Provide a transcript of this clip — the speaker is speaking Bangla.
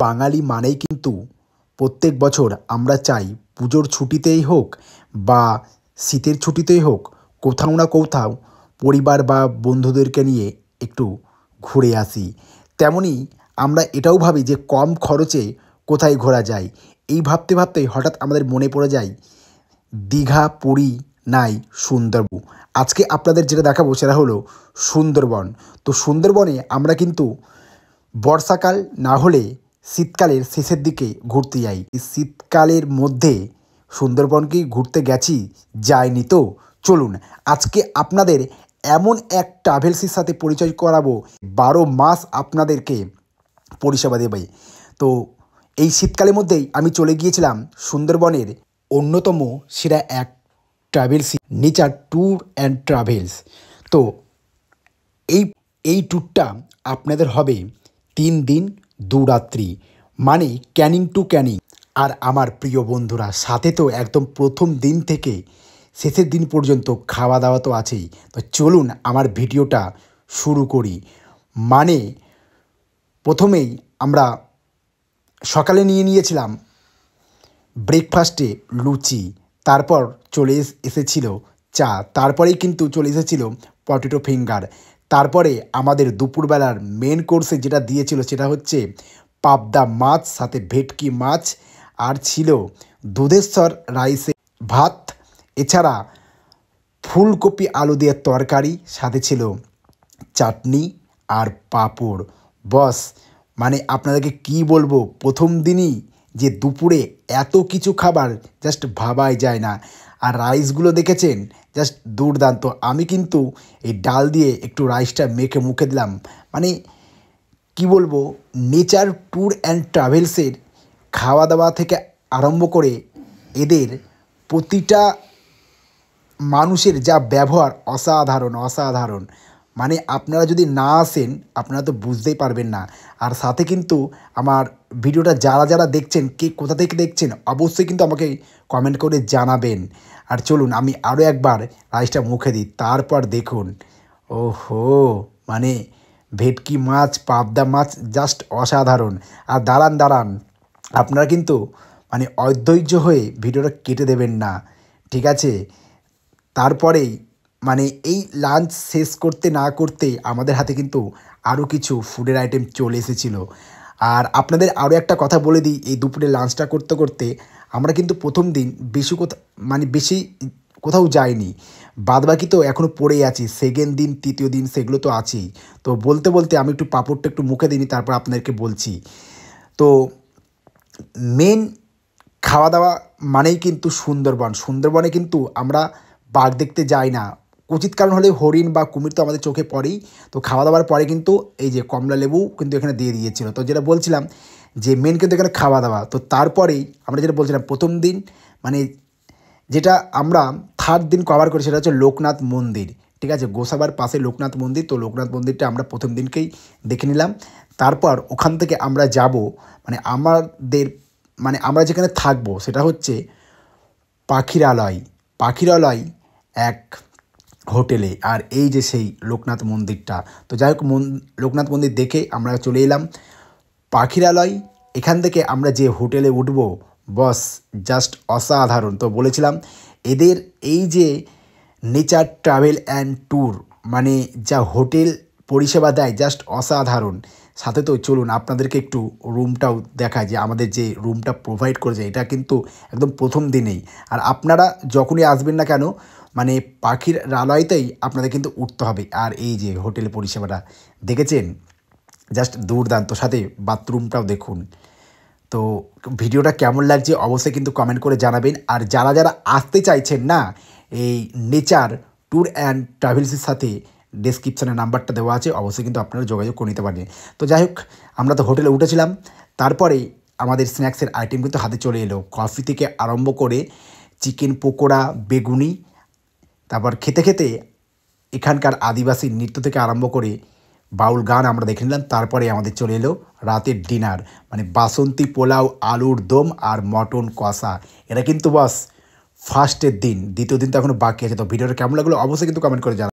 বাঙালি মানেই কিন্তু প্রত্যেক বছর আমরা চাই পুজোর ছুটিতেই হোক বা শীতের ছুটিতেই হোক কোথাও না কোথাও পরিবার বা বন্ধুদেরকে নিয়ে একটু ঘুরে আসি। তেমনই আমরা এটাও ভাবি যে কম খরচে কোথায় ঘোরা যায়। এই ভাবতে ভাবতেই হঠাৎ আমাদের মনে পড়ে যায় দীঘা, পুরী, নাই সুন্দরবন। আজকে আপনাদের যেটা দেখাবো সেটা হলো সুন্দরবন। তো সুন্দরবনে আমরা কিন্তু বর্ষাকাল না হলে শীতকালের শেষের দিকে ঘুরতে যাই। এই শীতকালের মধ্যে সুন্দরবন কি ঘুরতে গেছি? যাইনি তো। চলুন আজকে আপনাদের এমন এক ট্রাভেলসের সাথে পরিচয় করাবো 12 মাস আপনাদেরকে পরিষেবা দেবে। তো এই শীতকালের মধ্যেই আমি চলে গিয়েছিলাম সুন্দরবনের অন্যতম সেরা এক travels, nature tour and travels. তো এই এই ট্যুরটা আপনাদের হবে 3 দিন 2 রাত্রি, মানে ক্যানিং টু ক্যানিং। আর আমার প্রিয় বন্ধুরা, সাথে তো একদম প্রথম দিন থেকে শেষের দিন পর্যন্ত খাওয়া দাওয়া তো আছেই। তো চলুন আমার ভিডিওটা শুরু করি। মানে প্রথমেই আমরা সকালে নিয়েছিলাম ব্রেকফাস্টে লুচি, তারপর চলে এসেছিল চা, তারপরেই কিন্তু চলে এসেছিল পটেটো ফিঙ্গার। তারপরে আমাদের দুপুরবেলার মেন কোর্সে যেটা দিয়েছিল সেটা হচ্ছে পাবদা মাছ, সাথে ভেটকি মাছ, আর ছিল দুধেশ্বর রাইসে ভাত, এছাড়া ফুলকপি আলু দিয়ে তরকারি, সাথে ছিল চাটনি আর পাঁপড়। বস, মানে আপনাদেরকে কি বলবো, প্রথম দিনই যে দুপুরে এত কিছু খাবার জাস্ট ভাবাই যায় না। আর রাইসগুলো দেখেছেন, জাস্ট দুর্দান্ত। আমি কিন্তু এই ডাল দিয়ে একটু রাইসটা মেখে মুখে দিলাম। মানে কি বলবো, নেচার ট্যুর অ্যান্ড ট্রাভেলসের খাওয়া দাওয়া থেকে আরম্ভ করে এদের প্রতিটা মানুষের যা ব্যবহার অসাধারণ অসাধারণ। মানে আপনারা যদি না আসেন আপনারা তো বুঝতেই পারবেন না। আর সাথে কিন্তু আমার ভিডিওটা যারা যারা দেখছেন, কে কোথা থেকে দেখছেন, অবশ্যই কিন্তু আমাকে কমেন্ট করে জানাবেন। আর চলুন আমি আরও একবার রাইসটা মুখে দিই, তারপর দেখুন। ওহো, মানে ভেটকি মাছ, পাবদা মাছ জাস্ট অসাধারণ। আর দাঁড়ান দাঁড়ান, আপনারা কিন্তু মানে অধৈর্য হয়ে ভিডিওটা কেটে দেবেন না, ঠিক আছে? তারপরেই মানে এই লাঞ্চ শেষ করতে না করতে আমাদের হাতে কিন্তু আরও কিছু ফুডের আইটেম চলে এসেছিলো। আর আপনাদের আরও একটা কথা বলে দিই, এই দুপুরে লাঞ্চটা করতে করতে আমরা কিন্তু প্রথম দিন বেশি কোথাও যাইনি। বাদবাকি তো এখনও পড়েই আছি। সেকেন্ড দিন, তৃতীয় দিন সেগুলো তো আছেই। তো বলতে বলতে আমি একটু পাঁপড়টা একটু মুখে দিইনি, তারপর আপনাদেরকে বলছি। তো মেন খাওয়া দাওয়া মানেই কিন্তু সুন্দরবন। সুন্দরবনে কিন্তু আমরা বাঘ দেখতে যাই না, উচিত কারণ হলে হরিণ বা কুমির তো আমাদের চোখে পড়েই। তো খাওয়া দাওয়ার পরে কিন্তু এই যে কমলা লেবু কিন্তু এখানে দিয়ে দিয়েছিল। তো যেটা বলছিলাম যে মেন কিন্তু এখানে খাওয়া দাওয়া। তো তারপরেই আমরা যেটা বলছিলাম প্রথম দিন, মানে যেটা আমরা থার্ড দিন কভার করি সেটা হচ্ছে লোকনাথ মন্দির, ঠিক আছে? গোসাবার পাশে লোকনাথ মন্দির। তো লোকনাথ মন্দিরটা আমরা প্রথম দিনকেই দেখে নিলাম। তারপর ওখান থেকে আমরা যাব, মানে আমরা যেখানে থাকবো সেটা হচ্ছে পাখিরালয়। পাখিরালয় এক হোটেলে। আর এই যে সেই লোকনাথ মন্দিরটা। তো যাই হোক, লোকনাথ মন্দির দেখে আমরা চলে এলাম পাখিরালয়। এখান থেকে আমরা যে হোটেলে উঠবো, বস জাস্ট অসাধারণ। তো বলেছিলাম এদের এই যে নেচার ট্রাভেল অ্যান্ড ট্যুর, মানে যা হোটেল পরিষেবা দেয় জাস্ট অসাধারণ। সাথে তো চলুন আপনাদেরকে একটু রুমটাও দেখায়, যে আমাদের যে রুমটা প্রোভাইড করেছে এটা কিন্তু একদম প্রথম দিনেই। আর আপনারা যখনই আসবেন না কেন, মানে পাখিরালয়তেই আপনাদের কিন্তু উঠতে হবে। আর এই যে হোটেল পরিষেবাটা দেখেছেন, জাস্ট দুর্দান্ত। সাথে বাথরুমটাও দেখুন। তো ভিডিওটা কেমন লাগছে অবশ্যই কিন্তু কমেন্ট করে জানাবেন। আর যারা যারা আসতে চাইছেন না এই নেচার ট্যুর অ্যান্ড ট্রাভেলসের সাথে, ডেসক্রিপশানে নাম্বারটা দেওয়া আছে, অবশ্যই কিন্তু আপনারা যোগাযোগ করে নিতে পারেন। তো যাই হোক, আমরা তো হোটেলে উঠেছিলাম। তারপরে আমাদের স্ন্যাক্সের আইটেম কিন্তু হাতে চলে এলো। কফি থেকে আরম্ভ করে চিকেন পকোড়া, বেগুনি, তারপর খেতে খেতে এখানকার আদিবাসী নৃত্য থেকে আরম্ভ করে বাউল গান আমরা দেখে নিলাম। তারপরে আমাদের চলে এলো রাতের ডিনার, মানে বাসন্তী পোলাও, আলুর দম আর মটন কষা। এটা কিন্তু বস ফার্স্টের দিন, দ্বিতীয় দিন তো এখনও বাকি আছে। তো ভিডিওটা কেমন লাগলো অবশ্যই কিন্তু কমেন্ট করে জানাবেন।